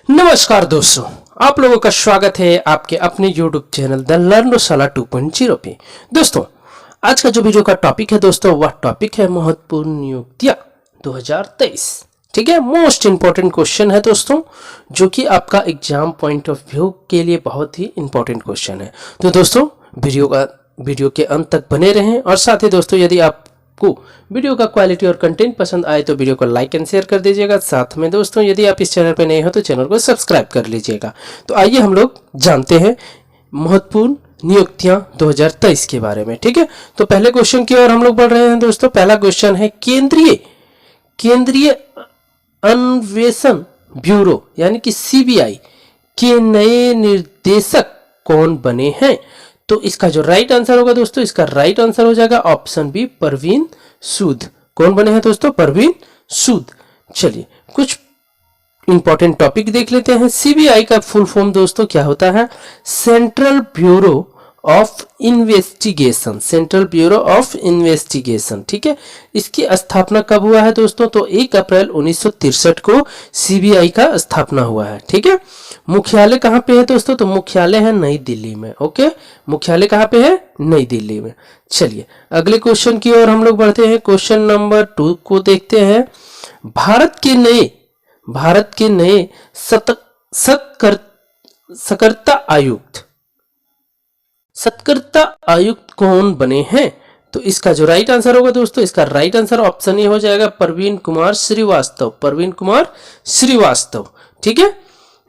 नमस्कार दोस्तों, आप लोगों का स्वागत है आपके अपने YouTube चैनल द लर्नशाला 2.0 पे। दोस्तों, आज का जो वीडियो का टॉपिक है दोस्तों, वह टॉपिक है महत्वपूर्ण नियुक्तियां 2023। ठीक है, मोस्ट इंपॉर्टेंट क्वेश्चन है दोस्तों, जो कि आपका एग्जाम पॉइंट ऑफ व्यू के लिए बहुत ही इंपॉर्टेंट क्वेश्चन है। तो दोस्तों, वीडियो के अंत तक बने रहें। और साथ ही दोस्तों, यदि आपको वीडियो का क्वालिटी और कंटेंट पसंद आए तो वीडियो को लाइक एंड शेयर कर दीजिएगा। साथ में दोस्तों, यदि आप इस चैनल पर नए हो तो चैनल को सब्सक्राइब कर लीजिएगा। तो आइए हम लोग जानते हैं महत्वपूर्ण नियुक्तियां 2023 के बारे में। ठीक है, तो पहले क्वेश्चन की ओर हम लोग बढ़ रहे हैं दोस्तों। पहला क्वेश्चन है केंद्रीय अन्वेषण ब्यूरो यानी कि सीबीआई के नए निर्देशक कौन बने हैं? तो इसका जो राइट आंसर होगा दोस्तों, इसका राइट आंसर हो जाएगा ऑप्शन बी, परवीन सूद। कौन बने हैं दोस्तों? परवीन सूद। चलिए कुछ इंपॉर्टेंट टॉपिक देख लेते हैं। सीबीआई का फुल फॉर्म दोस्तों क्या होता है? Central bureau of investigation. Central bureau of investigation. ठीक है, इसकी स्थापना कब हुआ है दोस्तों? तो 1 अप्रैल 1963 को सीबीआई का स्थापना हुआ है। ठीक है, मुख्यालय कहाँ पे है दोस्तों? तो मुख्यालय है नई दिल्ली में। ओके, मुख्यालय कहाँ पे है? नई दिल्ली में। चलिए अगले क्वेश्चन की ओर हम लोग बढ़ते हैं। क्वेश्चन नंबर 2 को देखते हैं। भारत के नए सत्कर्ता आयुक्त कौन बने हैं? तो इसका जो राइट आंसर होगा दोस्तों, इसका राइट आंसर ऑप्शन ए हो जाएगा, परवीन कुमार श्रीवास्तव। परवीन कुमार श्रीवास्तव। ठीक है,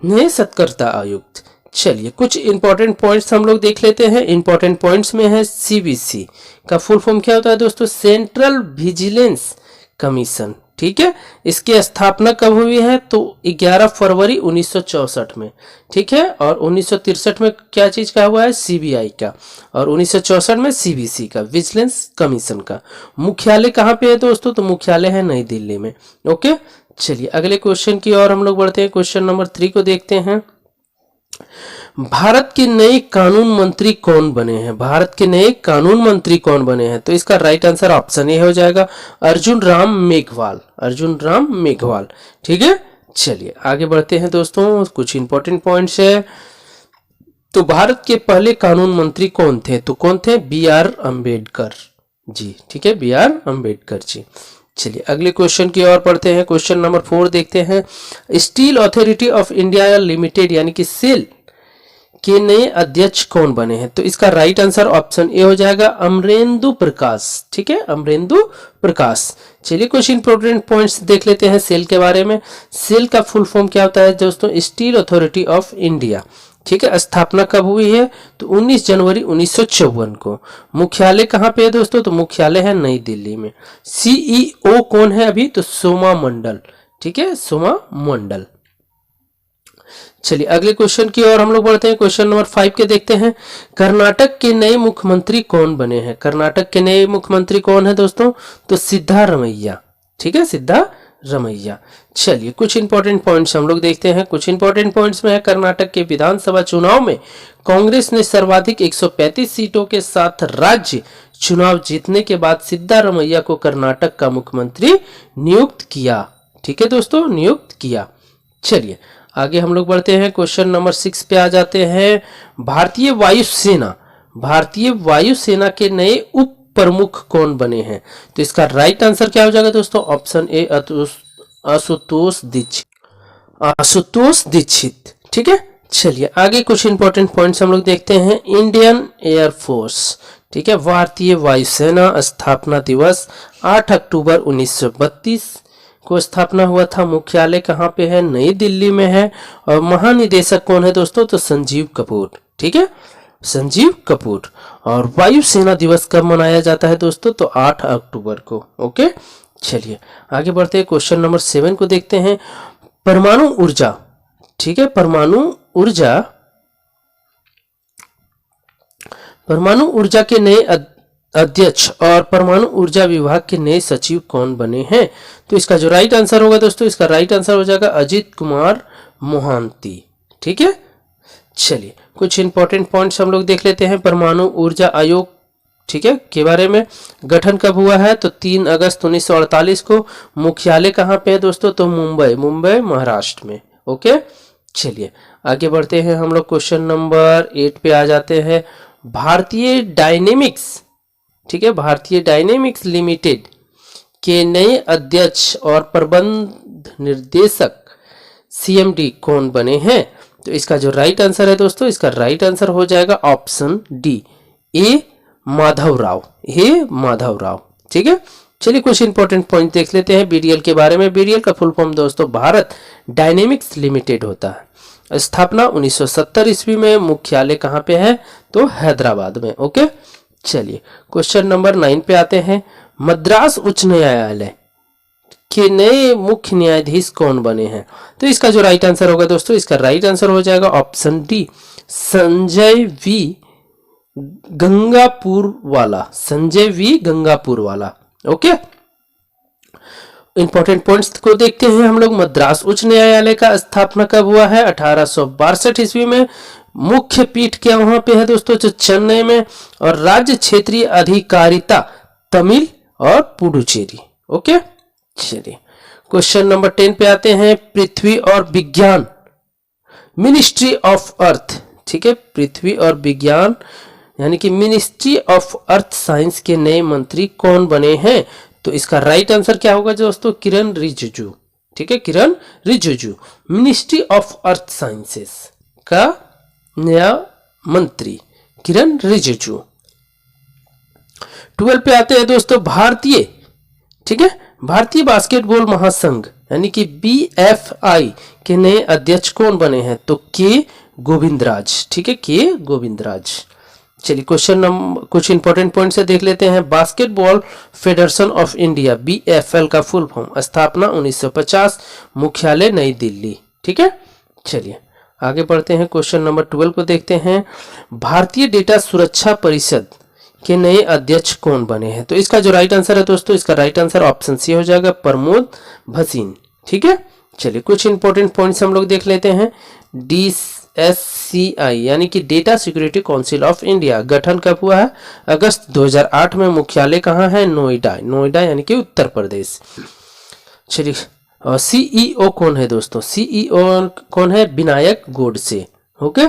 नए सत्कर्ता आयुक्त। चलिए कुछ इंपॉर्टेंट पॉइंट्स हम लोग देख लेते हैं। इंपॉर्टेंट पॉइंट्स में है सीबीसी का फुल फॉर्म क्या होता है दोस्तों? Central vigilance commission. ठीक है, इसकी स्थापना कब हुई है? तो 11 फरवरी 1964 में। ठीक है, और 1963 में क्या चीज का हुआ है? सीबीआई का। और 1964 में सीबीसी का, विजिलेंस कमीशन का। मुख्यालय कहाँ पे है दोस्तों? तो मुख्यालय है नई दिल्ली में। ओके, चलिए अगले क्वेश्चन की ओर हम लोग बढ़ते हैं। क्वेश्चन नंबर 3 को देखते हैं। भारत के नए कानून मंत्री कौन बने हैं? भारत के नए कानून मंत्री कौन बने हैं? तो इसका राइट आंसर ऑप्शन ए हो जाएगा, अर्जुन राम मेघवाल। अर्जुन राम मेघवाल। ठीक है, चलिए आगे बढ़ते हैं दोस्तों। कुछ इंपॉर्टेंट पॉइंट्स है। तो भारत के पहले कानून मंत्री कौन थे? तो कौन थे? बी.आर. अम्बेडकर जी। ठीक है, बी.आर. अम्बेडकर जी। चलिए अगले क्वेश्चन की ओर पढ़ते हैं। क्वेश्चन नंबर 4 देखते हैं। Steel authority of India limited यानी कि सेल के नए अध्यक्ष कौन बने हैं? तो इसका राइट आंसर ऑप्शन ए हो जाएगा, अमरेंदु प्रकाश। ठीक है, अमरेंदु प्रकाश। चलिए कुछ इंपॉर्टेंट पॉइंट्स देख लेते हैं सेल के बारे में। सेल का फुल फॉर्म क्या होता है दोस्तों? Steel authority of India. ठीक है, स्थापना कब हुई है? तो 19 जनवरी 1954 को। मुख्यालय कहाँ पे है दोस्तों? तो मुख्यालय है नई दिल्ली में। सीईओ कौन है अभी? तो सोमा मंडल। ठीक है, सोमा मंडल। चलिए अगले क्वेश्चन की ओर हम लोग बढ़ते हैं। क्वेश्चन नंबर 5 के देखते हैं। कर्नाटक के नए मुख्यमंत्री कौन बने हैं? कर्नाटक के नए मुख्यमंत्री कौन है दोस्तों? तो सिद्धारमैया। ठीक है, सिद्धारमैया। चलिए कुछ इंपॉर्टेंट पॉइंट्स हम लोग देखते हैं। कुछ इंपॉर्टेंट पॉइंट्स में है, कर्नाटक के विधानसभा चुनाव में कांग्रेस ने सर्वाधिक 135 सीटों के साथ राज्य चुनाव जीतने के बाद सिद्धारमैया को कर्नाटक का मुख्यमंत्री नियुक्त किया। ठीक है दोस्तों, नियुक्त किया। चलिए आगे हम लोग बढ़ते हैं। क्वेश्चन नंबर 6 पे आ जाते हैं। भारतीय वायुसेना के नए उप प्रमुख कौन बने हैं? तो इसका राइट आंसर क्या हो जाएगा दोस्तों? Option A, Ashutosh Dixit. ठीक है, चलिए आगे कुछ इंपॉर्टेंट पॉइंट्स हम लोग देखते हैं। Indian air force. ठीक है, भारतीय वायुसेना स्थापना दिवस 8 अक्टूबर 1932 को स्थापना हुआ था। मुख्यालय कहाँ पे है? नई दिल्ली में है। और महानिदेशक कौन है दोस्तों? तो संजीव कपूर। ठीक है, संजीव कपूर। और वायुसेना दिवस कब मनाया जाता है दोस्तों? तो 8 अक्टूबर को। ओके, चलिए आगे बढ़ते हैं। क्वेश्चन नंबर 7 को देखते हैं। परमाणु ऊर्जा। ठीक है, परमाणु ऊर्जा के नए अध्यक्ष और परमाणु ऊर्जा विभाग के नए सचिव कौन बने हैं? तो इसका जो राइट आंसर होगा दोस्तों, इसका राइट आंसर हो जाएगा अजीत कुमार मोहांती। ठीक है, चलिए कुछ इंपॉर्टेंट पॉइंट्स हम लोग देख लेते हैं। परमाणु ऊर्जा आयोग ठीक है के बारे में। गठन कब हुआ है? तो 3 अगस्त 1948 को। मुख्यालय कहाँ पे है दोस्तों? तो मुंबई महाराष्ट्र में। ओके, चलिए आगे बढ़ते हैं हम लोग, क्वेश्चन नंबर 8 पे आ जाते हैं। भारतीय डायनेमिक्स, ठीक है, भारतीय डायनेमिक्स लिमिटेड के नए अध्यक्ष और प्रबंध निर्देशक CMD कौन बने हैं? तो इसका जो राइट आंसर है दोस्तों, इसका राइट आंसर हो जाएगा ऑप्शन डी, ए माधव राव, ए माधव राव। ठीक है, चलिए कुछ इंपॉर्टेंट पॉइंट देख लेते हैं BDL के बारे में। BDL का फुल फॉर्म दोस्तों भारत डायनेमिक्स लिमिटेड होता है। स्थापना 1970 ईस्वी में। मुख्यालय कहाँ पे है? तो हैदराबाद में। ओके, चलिए क्वेश्चन नंबर 9 पे आते हैं। मद्रास उच्च न्यायालय के नए मुख्य न्यायाधीश कौन बने हैं? तो इसका जो राइट आंसर होगा दोस्तों, इसका राइट आंसर हो जाएगा option D, Sanjay V Gangapur वाला, संजय वी गंगापुर वाला। ओके, इंपॉर्टेंट पॉइंट्स को देखते हैं हम लोग। मद्रास उच्च न्यायालय का स्थापना कब हुआ है? 1862 ईस्वी में। मुख्य पीठ क्या वहां पे है दोस्तों? जो चेन्नई में। और राज्य क्षेत्रीय अधिकारिता तमिल और पुडुचेरी। ओके, चलिए क्वेश्चन नंबर 10 पे आते हैं। पृथ्वी और विज्ञान मिनिस्ट्री ऑफ अर्थ, ठीक है, पृथ्वी और विज्ञान यानी कि मिनिस्ट्री ऑफ अर्थ साइंस के नए मंत्री कौन बने हैं? तो इसका राइट आंसर क्या होगा दोस्तों? किरण रिजिजू। ठीक है, Kiran Rijiju ministry of earth sciences का नया मंत्री किरण रिजिजू। 12 पे आते हैं दोस्तों। भारतीय, ठीक है, भारतीय बास्केटबॉल महासंघ यानी कि BFI के नए अध्यक्ष कौन बने हैं? तो के गोविंदराज। ठीक है, के गोविंदराज। चलिए क्वेश्चन नंबर कुछ इंपॉर्टेंट पॉइंट से देख लेते हैं। Basketball federation of India BFL का फुल फॉर्म। स्थापना 1950। मुख्यालय नई दिल्ली। ठीक है, चलिए आगे बढ़ते हैं। क्वेश्चन नंबर 12 को देखते हैं। भारतीय डेटा सुरक्षा परिषद के नए अध्यक्ष कौन बने हैं? तो इसका जो राइट आंसर है दोस्तों, इसका राइट आंसर ऑप्शन सी हो जाएगा, प्रमोद भसीन। ठीक है, चलिए कुछ इंपॉर्टेंट पॉइंट्स हम लोग देख लेते हैं। DSCI यानी कि data security council of India गठन कब हुआ है? अगस्त 2008 में। मुख्यालय कहाँ है? नोएडा, नोएडा यानी कि उत्तर प्रदेश। चलिए CEO कौन है दोस्तों? CEO कौन है? विनायक गोडसे। ओके,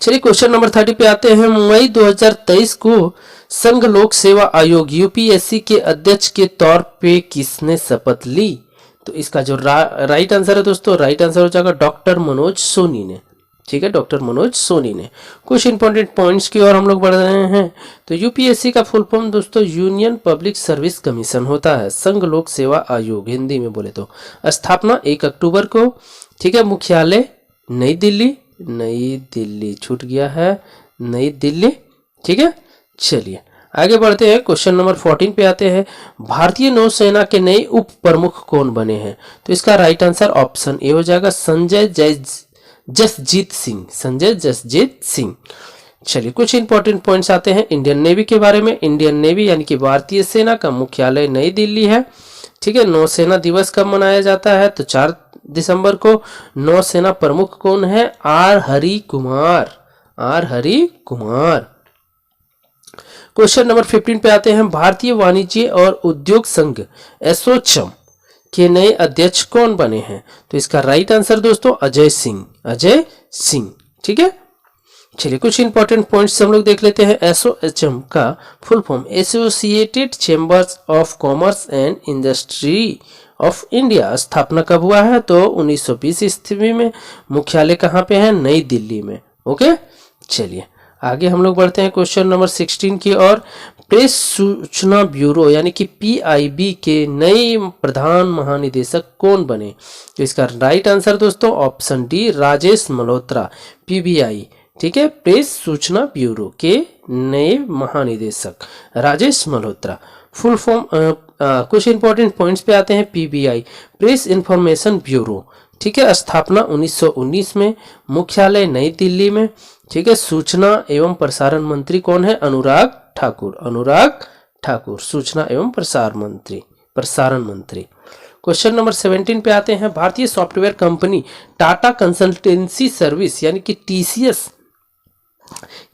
चलिए क्वेश्चन नंबर 30 पे आते हैं। मई 2023 को संघ लोक सेवा आयोग UPSC के अध्यक्ष के तौर पे किसने शपथ ली? तो इसका जो राइट आंसर है दोस्तों, राइट आंसर हो जाएगा डॉक्टर मनोज सोनी ने। ठीक है, डॉक्टर मनोज सोनी ने। कुछ इंपॉर्टेंट पॉइंट्स की ओर हम लोग बढ़ रहे हैं। तो UPSC का फुल फॉर्म दोस्तों यूनियन पब्लिक सर्विस कमीशन होता है, संघ लोक सेवा आयोग हिंदी में बोले तो। स्थापना 1 अक्टूबर को। ठीक है, मुख्यालय नई दिल्ली, नई दिल्ली छूट गया है, नई दिल्ली। ठीक है, चलिए आगे बढ़ते हैं। क्वेश्चन नंबर 14 पे आते हैं। भारतीय नौसेना के नए उप प्रमुख कौन बने हैं? तो इसका राइट आंसर ऑप्शन ए हो जाएगा, संजय जसजीत सिंह, संजय जसजीत सिंह। चलिए कुछ इंपॉर्टेंट पॉइंट्स आते हैं इंडियन नेवी के बारे में। इंडियन नेवी यानी कि भारतीय सेना का मुख्यालय नई दिल्ली है। ठीक है, नौसेना दिवस कब मनाया जाता है? तो 4 दिसंबर को। नौसेना प्रमुख कौन है? R Hari Kumar, R Hari Kumar. Question number 15 पे आते हैं। भारतीय वाणिज्य और उद्योग संघ एसोचैम के नए अध्यक्ष कौन बने हैं? तो इसका राइट आंसर दोस्तों अजय सिंह, अजय सिंह। ठीक है, चलिए कुछ इंपॉर्टेंट पॉइंट्स हम लोग देख लेते हैं। एसोचैम का full form associated chambers of commerce and industry of India. स्थापना कब हुआ है? तो 1920 ईस्वी में। मुख्यालय कहाँ पे है? नई दिल्ली में। ओके, चलिए आगे हम लोग बढ़ते हैं क्वेश्चन नंबर 16 की ओर। प्रेस सूचना ब्यूरो यानी कि PIB के नए प्रधान महानिदेशक कौन बने? तो इसका राइट आंसर दोस्तों option D, Rajesh Malhotra, PBI। ठीक है, प्रेस सूचना ब्यूरो के नए महानिदेशक राजेश मल्होत्रा। फुल फॉर्म कुछ इंपॉर्टेंट पॉइंट्स पे आते हैं। PBI press information bureau. ठीक है, स्थापना 1919 में। मुख्यालय नई दिल्ली में। ठीक है, सूचना एवं प्रसारण मंत्री कौन है? अनुराग ठाकुर, अनुराग ठाकुर सूचना एवं प्रसारण मंत्री। क्वेश्चन नंबर 17 पे आते हैं। भारतीय software company Tata consultancy service यानी कि TCS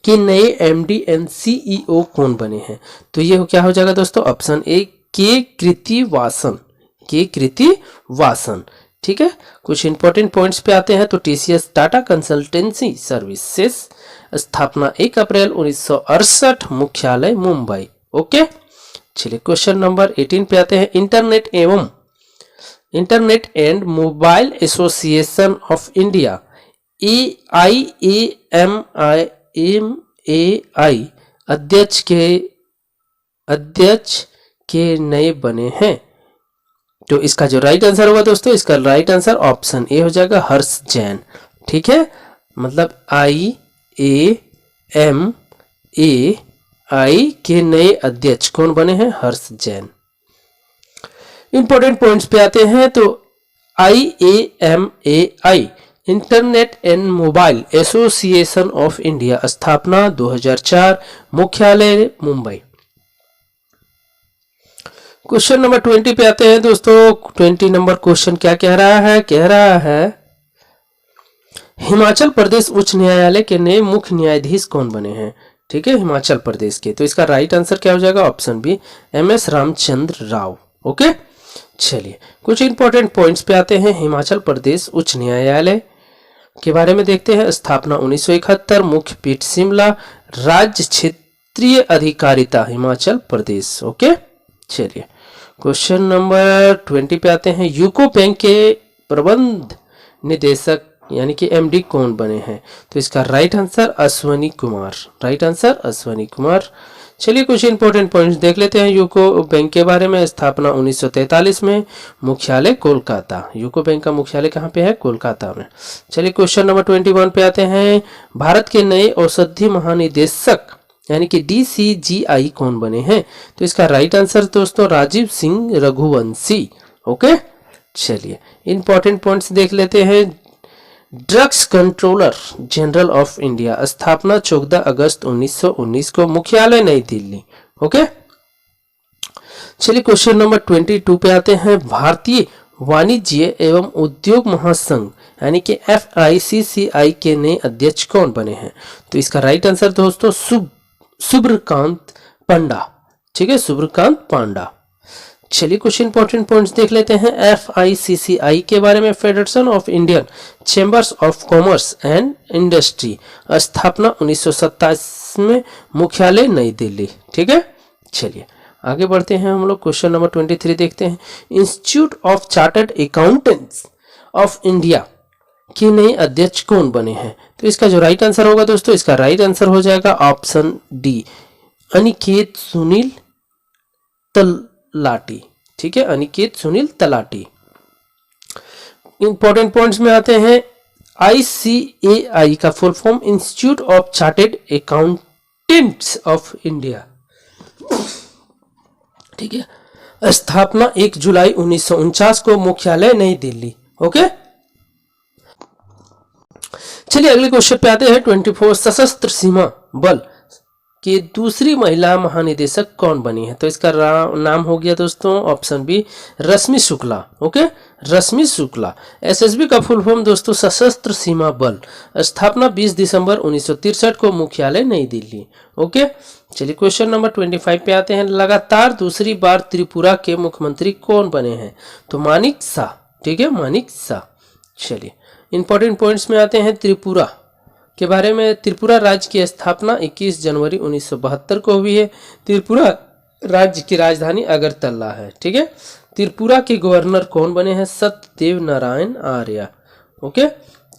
के नए MD एंड CEO कौन बने हैं? तो ये क्या हो जाएगा दोस्तों? ऑप्शन ए, के कृति वासन, के कृति वासन। ठीक है। कुछ इंपॉर्टेंट पॉइंट्स पे आते हैं तो टीसीएस टाटा कंसल्टेंसी सर्विसेज स्थापना 1 अप्रैल 1968, मुख्यालय मुंबई। ओके, चलिए क्वेश्चन नंबर 18 पे आते हैं। Internet and mobile association of India AIAMAI अध्यक्ष के नए बने हैं। तो इसका जो राइट आंसर होगा दोस्तों, इसका राइट आंसर ऑप्शन ए हो जाएगा, हर्ष जैन। ठीक है, मतलब IAMAI के नए अध्यक्ष कौन बने हैं? हर्ष जैन। इंपॉर्टेंट पॉइंट्स पे आते हैं तो IAMAI internet and mobile association of India स्थापना 2004, मुख्यालय मुंबई। क्वेश्चन नंबर 20 पे आते हैं दोस्तों। 20 नंबर क्वेश्चन क्या कह रहा है? कह रहा है हिमाचल प्रदेश उच्च न्यायालय के नए मुख्य न्यायाधीश कौन बने हैं? ठीक है, हिमाचल प्रदेश के। तो इसका राइट आंसर क्या हो जाएगा? Option B, MS Ramchandra Rao. Okay, चलिए कुछ इंपॉर्टेंट पॉइंट्स पे आते हैं। हिमाचल प्रदेश उच्च न्यायालय के बारे में देखते हैं। स्थापना 1971, मुख्य पीठ शिमला, राज्य क्षेत्रीय अधिकारिता हिमाचल प्रदेश। ओके, चलिए क्वेश्चन नंबर 20 पे आते हैं। यूको बैंक के प्रबंध निदेशक यानी कि MD कौन बने हैं? तो इसका right answer Ashwani Kumar. Right answer Ashwani Kumar. चलिए कुछ इंपॉर्टेंट पॉइंट्स देख लेते हैं यूको बैंक के बारे में। स्थापना 1943 में, मुख्यालय कोलकाता। यूको बैंक का मुख्यालय कहाँ पे है? कोलकाता में। चलिए क्वेश्चन नंबर 21 पे आते हैं। भारत के नए औषधि महानिदेशक यानी कि DCGI कौन बने हैं? तो इसका राइट आंसर दोस्तों राजीव सिंह रघुवंशी। ओके, चलिए इंपॉर्टेंट पॉइंट्स देख लेते हैं। Drugs controller general of India स्थापना 14 अगस्त 1919 को, मुख्यालय नई दिल्ली। ओके, चलिए क्वेश्चन नंबर 22 पे आते हैं। भारतीय वाणिज्य एवं उद्योग महासंघ यानी कि FICCI के नए अध्यक्ष कौन बने हैं? तो इसका राइट आंसर दोस्तों सुब्रकांत पांडा। ठीक है, सुब्रकांत पांडा। चलिए कुछ इंपॉर्टेंट पॉइंट्स देख लेते हैं। FICCI के बारे में। Federation of Indian chambers of commerce and industry स्थापना 1927 में, मुख्यालय नई दिल्ली। ठीक है, चलिए आगे बढ़ते हैं हम लोग। क्वेश्चन नंबर 23 देखते हैं। Institute of chartered accountants of India के नए अध्यक्ष कौन बने हैं? तो इसका जो राइट आंसर होगा दोस्तों, इसका राइट आंसर हो जाएगा ऑप्शन डी, अनिकेत सुनील तलाटी। ठीक है, अनिकेत सुनील तलाटी। इंपॉर्टेंट पॉइंट्स में आते हैं। ICAI का full form institute of chartered accountants of India. ठीक है, स्थापना 1 जुलाई 1949 को, मुख्यालय नई दिल्ली। ओके, चलिए अगले क्वेश्चन पे आते हैं। 24 सशस्त्र सीमा बल की दूसरी महिला महानिदेशक कौन बनी है? तो इसका नाम हो गया दोस्तों ऑप्शन बी, रश्मि शुक्ला। ओके, रश्मि शुक्ला। SSB का फुल फॉर्म दोस्तों सशस्त्र सीमा बल। स्थापना 20 दिसंबर 1963 को, मुख्यालय नई दिल्ली। ओके, चलिए क्वेश्चन नंबर 25 पे आते हैं। लगातार दूसरी बार त्रिपुरा के मुख्यमंत्री कौन बने हैं? तो मानिक शाह। ठीक है, मानिक शाह। चलिए इंपॉर्टेंट पॉइंट्स में आते हैं। त्रिपुरा के बारे में। त्रिपुरा राज्य की स्थापना 21 जनवरी 1972 को हुई है। त्रिपुरा राज्य की राजधानी अगरतला है। ठीक है, त्रिपुरा के गवर्नर कौन बने हैं? सत्यदेव नारायण आर्य। ओके,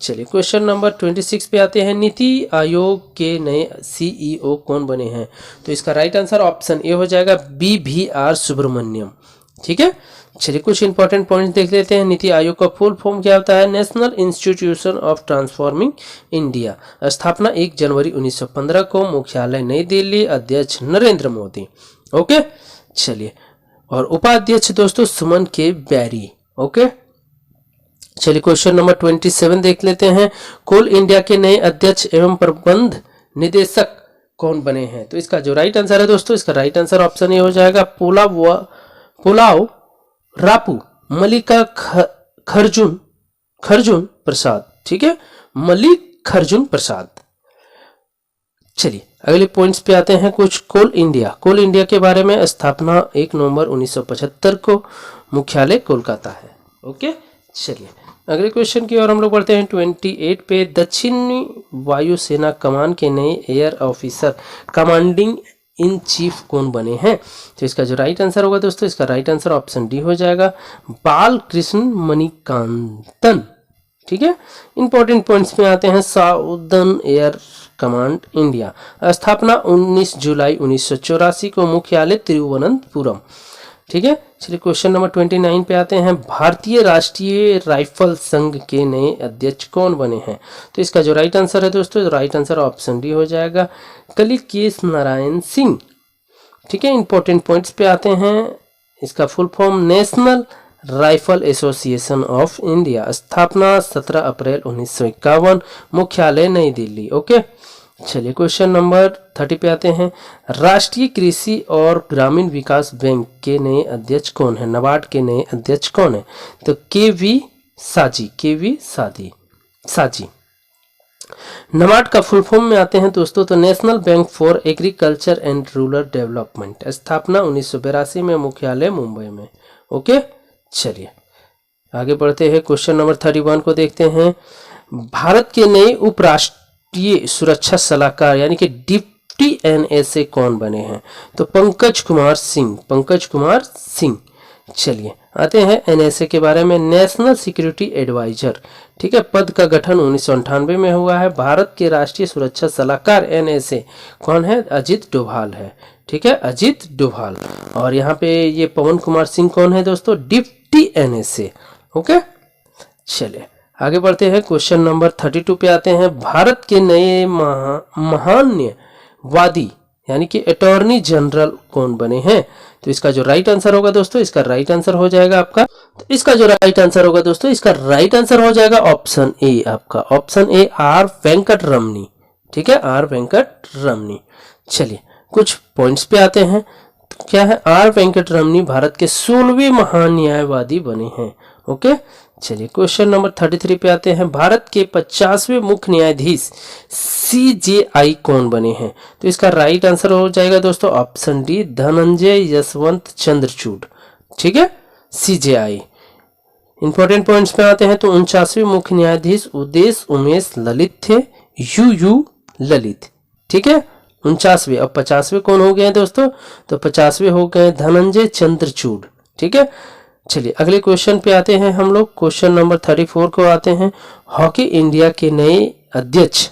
चलिए क्वेश्चन नंबर 26 पे आते हैं। नीति आयोग के नए CEO कौन बने हैं? तो इसका राइट आंसर ऑप्शन ए हो जाएगा, BVR सुब्रमण्यम। ठीक है, चलिए कुछ इंपॉर्टेंट पॉइंट्स देख लेते हैं। नीति आयोग का फुल फॉर्म क्या होता है? National institution of transforming India. स्थापना 1 जनवरी 1915 को, मुख्यालय नई दिल्ली। अध्यक्ष नरेंद्र मोदी। ओके, चलिए और उपाध्यक्ष दोस्तों सुमन के बैरी। ओके, चलिए क्वेश्चन नंबर 27 देख लेते हैं। कोल इंडिया के नए अध्यक्ष एवं प्रबंध निदेशक कौन बने हैं? तो इसका जो राइट आंसर है दोस्तों, इसका राइट आंसर ऑप्शन ए हो जाएगा, पुलाव रापू मल्लिका खर्जुन प्रसाद। ठीक है, मलिक खर्जुन प्रसाद। चलिए अगले पॉइंट्स पे आते हैं। कुछ कोल इंडिया के बारे में। स्थापना 1 नवंबर 1975 को, मुख्यालय कोलकाता है। ओके, चलिए अगले क्वेश्चन की ओर हम लोग बढ़ते हैं 28 पे। दक्षिणी वायुसेना कमान के नए air officer commanding in chief कौन बने हैं? तो इसका जो राइट आंसर होगा दोस्तों, इसका राइट आंसर ऑप्शन डी हो जाएगा, बालकृष्ण मणिकांतन। ठीक है, इंपॉर्टेंट पॉइंट्स में आते हैं। साउदर्न एयर कमांड इंडिया, स्थापना 19 जुलाई 1984 को, मुख्यालय तिरुवनंतपुरम। ठीक है, चलिए क्वेश्चन नंबर 29 पे आते हैं। भारतीय राष्ट्रीय राइफल संघ के नए अध्यक्ष कौन बने हैं? तो इसका जो राइट आंसर है दोस्तों, राइट आंसर ऑप्शन डी हो जाएगा, कलिकेश नारायण सिंह। ठीक है, इंपॉर्टेंट पॉइंट्स पे आते हैं। इसका full form national rifle association of India, स्थापना 17 अप्रैल 1951, मुख्यालय नई दिल्ली। ओके, चलिए क्वेश्चन नंबर 30 पे आते हैं। राष्ट्रीय कृषि और ग्रामीण विकास बैंक के नए अध्यक्ष कौन है? नाबार्ड के नए अध्यक्ष कौन है? तो के.वी. साजी। नाबार्ड का फुल फॉर्म में आते हैं दोस्तों, तो national bank for agriculture and rural development, स्थापना 1982 में, मुख्यालय मुंबई में। ओके, चलिए आगे बढ़ते हैं। क्वेश्चन नंबर 31 को देखते हैं। भारत के नए उपराष्ट्रीय सुरक्षा सलाहकार यानी कि डिप्टी एनएसए कौन बने हैं? तो पंकज कुमार सिंह। चलिए आते हैं एनएसए के बारे में। National security adviser. ठीक है, पद का गठन 1998 में हुआ है। भारत के राष्ट्रीय सुरक्षा सलाहकार एनएसए कौन है? अजित डोभाल है। ठीक है, अजित डोभाल। और यहाँ पे ये पवन कुमार सिंह कौन है दोस्तों? Deputy NSA. ओके, चलिए आगे बढ़ते हैं। क्वेश्चन नंबर 32 पे आते हैं। भारत के नए महान्यवादी यानी कि अटॉर्नी जनरल कौन बने हैं? तो इसका जो राइट आंसर होगा दोस्तों, इसका राइट आंसर हो जाएगा आपका, तो इसका जो राइट आंसर होगा दोस्तों, इसका राइट आंसर हो जाएगा ऑप्शन ए आपका, ऑप्शन ए आर वेंकट रमनी। ठीक है, आर वेंकट रमनी। चलिए कुछ पॉइंट्स पे आते हैं। तो क्या है? आर वेंकट रमनी भारत के 16वें महान्यायवादी बने हैं। ओके, चलिए क्वेश्चन नंबर 33 पे आते हैं। भारत के 50वें मुख्य न्यायाधीश सीजेआई कौन बने हैं? तो इसका राइट आंसर हो जाएगा दोस्तों ऑप्शन डी, धनंजय यशवंत चंद्रचूड़। ठीक है, सीजेआई। इंपॉर्टेंट पॉइंट्स पे आते हैं। तो 49वें मुख्य न्यायाधीश उदेश उमेश ललित थे, यू ललित। ठीक है, 49वें। अब 50वें कौन हो गए हैं दोस्तों? तो 50वें हो गए धनंजय चंद्रचूड़। ठीक है, चलिए अगले क्वेश्चन पे आते हैं हम लोग। क्वेश्चन नंबर 34 को आते हैं। हॉकी इंडिया के नए अध्यक्ष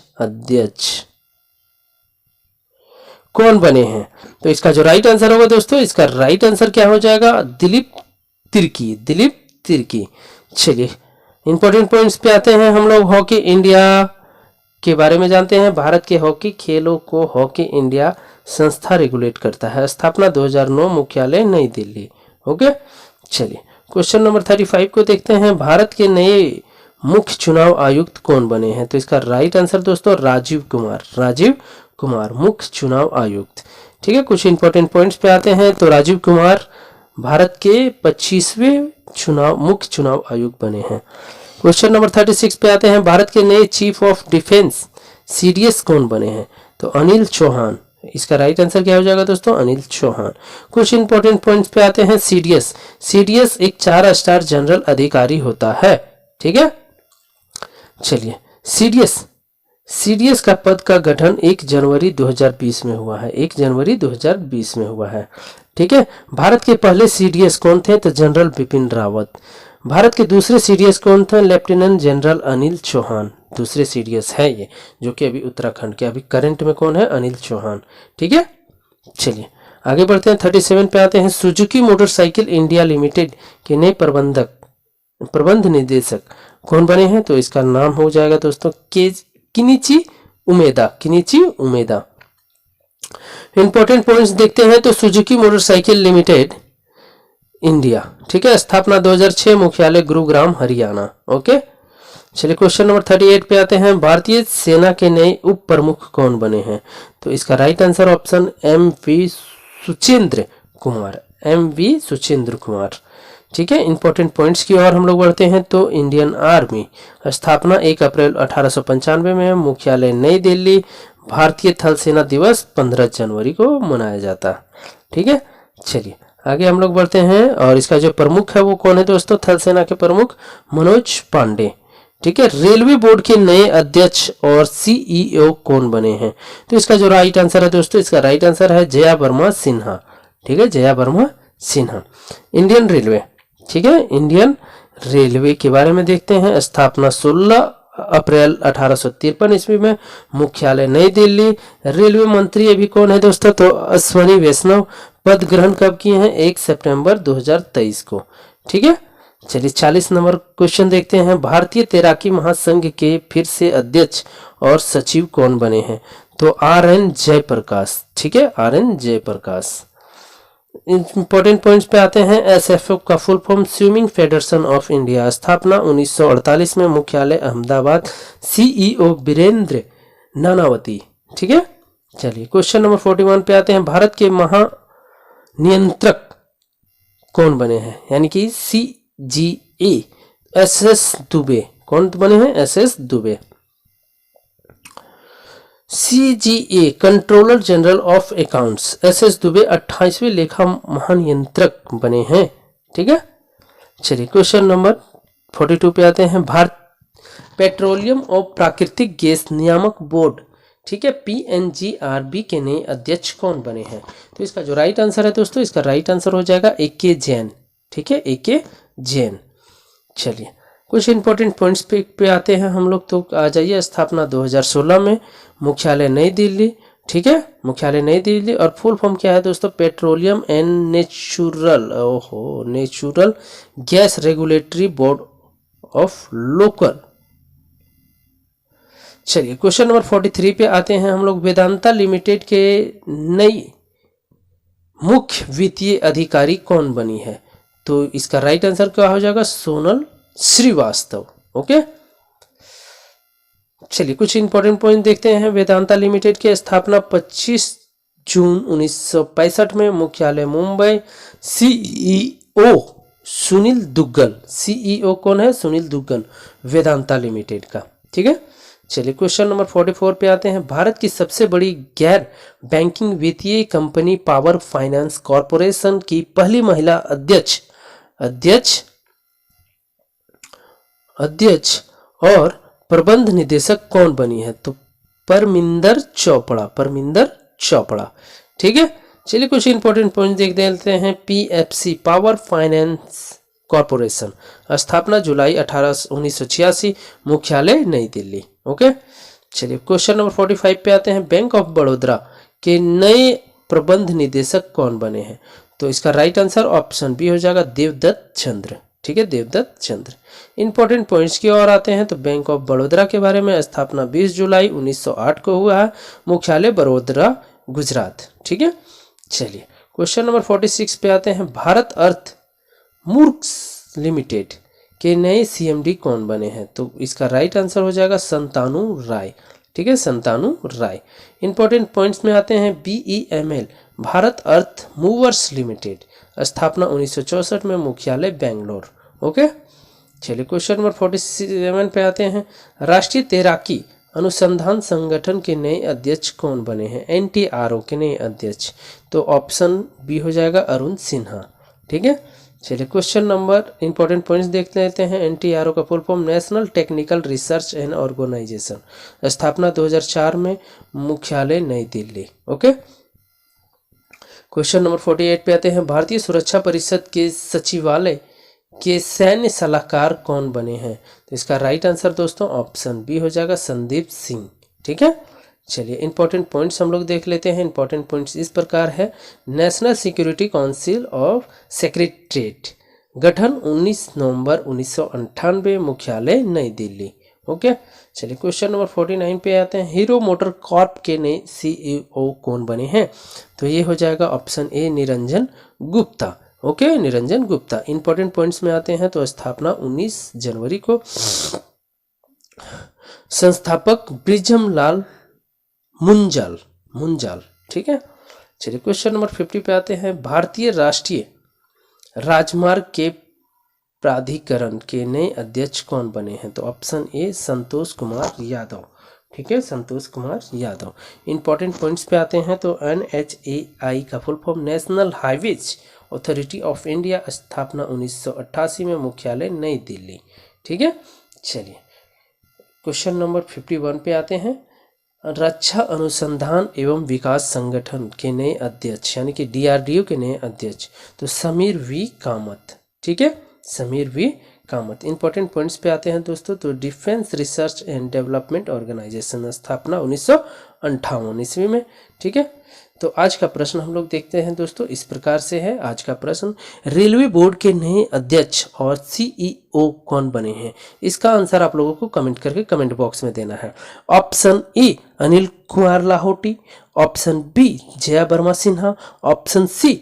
कौन बने हैं? तो इसका जो राइट आंसर होगा दोस्तों, इसका राइट आंसर क्या हो जाएगा? दिलीप तिर्की। चलिए इंपॉर्टेंट पॉइंट्स पे आते हैं हम लोग। हॉकी इंडिया के बारे में जानते हैं। भारत के हॉकी खेलों को हॉकी इंडिया संस्था रेगुलेट करता है, स्थापना 2009, मुख्यालय नई दिल्ली। ओके, चलिए क्वेश्चन नंबर 35 को देखते हैं। भारत के नए मुख्य चुनाव आयुक्त कौन बने हैं? तो इसका राइट आंसर दोस्तों राजीव कुमार मुख्य चुनाव आयुक्त। ठीक है, कुछ इंपॉर्टेंट पॉइंट्स पे आते हैं। तो राजीव कुमार भारत के 25वें मुख्य चुनाव आयुक्त बने हैं। क्वेश्चन नंबर 36 पे आते हैं। भारत के नए चीफ ऑफ डिफेंस सीडीएस कौन बने हैं? तो अनिल चौहान। इसका राइट आंसर क्या हो जाएगा दोस्तों? अनिल चौहान। कुछ इंपॉर्टेंट पॉइंट्स पे आते हैं। सीडीएस एक 4 स्टार जनरल अधिकारी होता है। ठीक है, चलिए सीडीएस का पद का गठन 1 जनवरी 2020 में हुआ है, 1 जनवरी 2020 में हुआ है। ठीक है, भारत के पहले सीडीएस कौन थे? तो जनरल बिपिन रावत। भारत के दूसरे सीडीएस कौन थे? Lieutenant general Anil Chauhan. दूसरे सीडीएस है ये, जो कि अभी उत्तराखंड के, अभी करंट में कौन है? अनिल चौहान। ठीक है, चलिए आगे बढ़ते हैं। 37 पे आते हैं। सुजुकी मोटरसाइकिल इंडिया लिमिटेड के नए प्रबंध निदेशक कौन बने हैं? तो इसका नाम हो जाएगा दोस्तों किनिची उमेदा। इंपॉर्टेंट पॉइंट्स देखते हैं। तो सुजुकी मोटरसाइकिल लिमिटेड इंडिया, ठीक है, स्थापना 2006, मुख्यालय गुरुग्राम हरियाणा। ओके, चलिए क्वेश्चन नंबर 38 पे आते हैं। भारतीय सेना के नए उप प्रमुख कौन बने हैं? तो इसका right answer option M V. Suchendra Kumar. ठीक है, इंपॉर्टेंट पॉइंट्स की ओर हम लोग बढ़ते हैं। तो इंडियन आर्मी, स्थापना 1 अप्रैल 1895 में, मुख्यालय नई दिल्ली। भारतीय थल सेना दिवस 15 जनवरी को मनाया जाता। ठीक है, चलिए आगे हम लोग बढ़ते हैं, और इसका जो प्रमुख है वो कौन है दोस्तों? थल सेना के प्रमुख मनोज पांडे। ठीक है। रेलवे बोर्ड के नए अध्यक्ष और सीईओ कौन बने हैं? तो इसका जो राइट आंसर है दोस्तों, इसका राइट आंसर है जया वर्मा सिन्हा। ठीक है, जया वर्मा सिन्हा। इंडियन रेलवे, ठीक है, इंडियन रेलवे के बारे में देखते हैं। स्थापना 16 अप्रैल 1853 ईस्वी में, मुख्यालय नई दिल्ली। रेलवे मंत्री अभी कौन है दोस्तों? तो अश्वनी वैष्णव। पद ग्रहण कब किए हैं? 1 सितंबर 2023 को। ठीक है। चलिए 40 नंबर क्वेश्चन देखते हैं। भारतीय तैराकी महासंघ के फिर से अध्यक्ष और सचिव कौन बने हैं? तो RN जयप्रकाश। ठीक है, RN जयप्रकाश। इंपॉर्टेंट पॉइंट्स पे आते हैं। SFO का full form swimming federation of India. स्थापना 1948 में, मुख्यालय अहमदाबाद। CEO वीरेंद्र नानावती। ठीक है। चलिए क्वेश्चन नंबर 41 पे आते हैं। भारत के महानियंत्रक कौन बने हैं? यानी कि CGA SS दुबे। कौन बने हैं? SS Dubey. CGA controller general of accounts SS Dubey 28वें लेखा महानियंत्रक बने हैं। ठीक है। चलिए क्वेश्चन नंबर 42 पे आते हैं। भारत पेट्रोलियम और प्राकृतिक गैस नियामक बोर्ड, ठीक है, PNGRB के नए अध्यक्ष कौन बने हैं? तो इसका जो राइट आंसर है दोस्तों, इसका राइट आंसर हो जाएगा AK जैन। ठीक है, AK जैन। चलिए कुछ इंपॉर्टेंट पॉइंट्स पे आते हैं हम लोग। तो आ जाइए। स्थापना 2016 में, मुख्यालय नई दिल्ली। ठीक है, मुख्यालय नई दिल्ली। और फुल फॉर्म क्या है दोस्तों? Petroleum and natural gas regulatory board of local. चलिए क्वेश्चन नंबर 43 पे आते हैं हम लोग। वेदांता लिमिटेड के नई मुख्य वित्तीय अधिकारी कौन बनी है? तो इसका राइट आंसर क्या हो जाएगा? सोनल श्रीवास्तव। ओके। चलिए कुछ इंपॉर्टेंट पॉइंट देखते हैं। वेदांता लिमिटेड की स्थापना 25 जून 1965 में, मुख्यालय मुंबई। CEO सुनील दुग्गल। CEO कौन है? सुनील दुग्गल, वेदांता लिमिटेड का। ठीक है। चलिए क्वेश्चन नंबर 44 पे आते हैं। भारत की सबसे बड़ी गैर बैंकिंग वित्तीय कंपनी पावर फाइनेंस कॉरपोरेशन की पहली महिला अध्यक्ष और प्रबंध निदेशक कौन बनी है? तो परमिंदर चोपड़ा। ठीक है। चलिए कुछ इंपॉर्टेंट पॉइंट देख लेते हैं। PFC पावर फाइनेंस कॉरपोरेशन, स्थापना जुलाई 1986, मुख्यालय नई दिल्ली। ओके। चलिए क्वेश्चन नंबर 45 पे आते हैं। बैंक ऑफ बड़ौदा के नए प्रबंध निदेशक कौन बने हैं? तो इसका राइट आंसर ऑप्शन बी हो जाएगा देवदत्त चंद्र। ठीक है, देवदत्त चंद्र। इंपॉर्टेंट पॉइंट्स की ओर आते हैं। तो बैंक ऑफ बड़ौदा के बारे में, स्थापना 20 जुलाई 1908 को हुआ है, मुख्यालय बड़ौदा गुजरात। ठीक है। चलिए क्वेश्चन नंबर 46 पे आते हैं। भारत अर्थ मूर्क्स लिमिटेड के नए CMD कौन बने हैं? तो इसका राइट आंसर हो जाएगा संतानु राय। ठीक है, संतानु राय। इंपॉर्टेंट पॉइंट्स में आते हैं। BEML भारत अर्थ मूवर्स लिमिटेड, स्थापना 1964 में, मुख्यालय बेंगलोर। ओके। चलिए क्वेश्चन नंबर 47 पे आते हैं। राष्ट्रीय तैराकी अनुसंधान संगठन के नए अध्यक्ष कौन बने हैं? NTRO के नए अध्यक्ष। तो ऑप्शन बी हो जाएगा अरुण सिन्हा। ठीक है। चलिए क्वेश्चन नंबर इंपॉर्टेंट पॉइंट्स देख लेते हैं। NTRO का full form national technical research and organisation, स्थापना 2004 में, मुख्यालय नई दिल्ली। ओके। क्वेश्चन नंबर 48 पे आते हैं। भारतीय सुरक्षा परिषद के सचिवालय के सैन्य सलाहकार कौन बने हैं? तो इसका राइट आंसर दोस्तों ऑप्शन बी हो जाएगा संदीप सिंह। ठीक है। चलिए इंपॉर्टेंट पॉइंट्स हम लोग देख लेते हैं। इंपॉर्टेंट पॉइंट्स इस प्रकार है। National security council of secretariat, गठन 19 नवंबर 1998, मुख्यालय नई दिल्ली। ओके। चलिए क्वेश्चन नंबर 49 पे आते हैं। हीरो मोटर कॉर्प के नए CEO कौन बने हैं? तो ये हो जाएगा option A Niranjan Gupta. Okay, Niranjan Gupta. Important points में आते हैं। तो स्थापना 19 जनवरी को, संस्थापक ब्रिजमलाल मुंजाल। ठीक है। चलिए क्वेश्चन नंबर 50 पे आते हैं। भारतीय राष्ट्रीय राजमार्ग के प्राधिकरण के नए अध्यक्ष कौन बने हैं? तो ऑप्शन ए संतोष कुमार यादव। ठीक है, संतोष कुमार यादव। इंपॉर्टेंट पॉइंट्स पे आते हैं तो NHAI का full form national highways authority of India, स्थापना 1988 में, मुख्यालय नई दिल्ली। ठीक है, चलिए क्वेश्चन नंबर 51 पे आते हैं। रक्षा अनुसंधान एवं विकास संगठन के नए अध्यक्ष यानी कि DRDO के नए अध्यक्ष तो समीर वी कामत। ठीक है, Sameer V Kamath. Important points पे आते हैं दोस्तों तो defence research and development organisation, स्थापना 1958 ईस्वी में। ठीक है, तो आज का प्रश्न हम लोग देखते हैं दोस्तों, इस प्रकार से है आज का प्रश्न। रेलवे बोर्ड के नए अध्यक्ष और CEO कौन बने हैं? इसका आंसर आप लोगों को कमेंट करके कमेंट बॉक्स में देना है। Option A Anil Kumar Lahoti, option B Jaya Verma Sinha, option C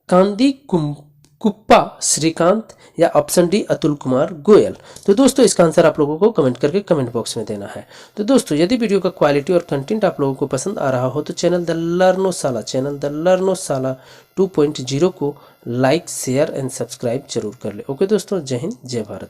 Kandi Kuppa Srikanth, या ऑप्शन डी अतुल कुमार गोयल। तो दोस्तों इसका आंसर आप लोगों को कमेंट करके कमेंट बॉक्स में देना है। तो दोस्तों यदि वीडियो का क्वालिटी और कंटेंट आप लोगों को पसंद आ रहा हो तो चैनल द लर्नोशाला 2.0 को लाइक, शेयर एंड सब्सक्राइब जरूर कर ले। ओके दोस्तों, जय हिंद, जय भारत।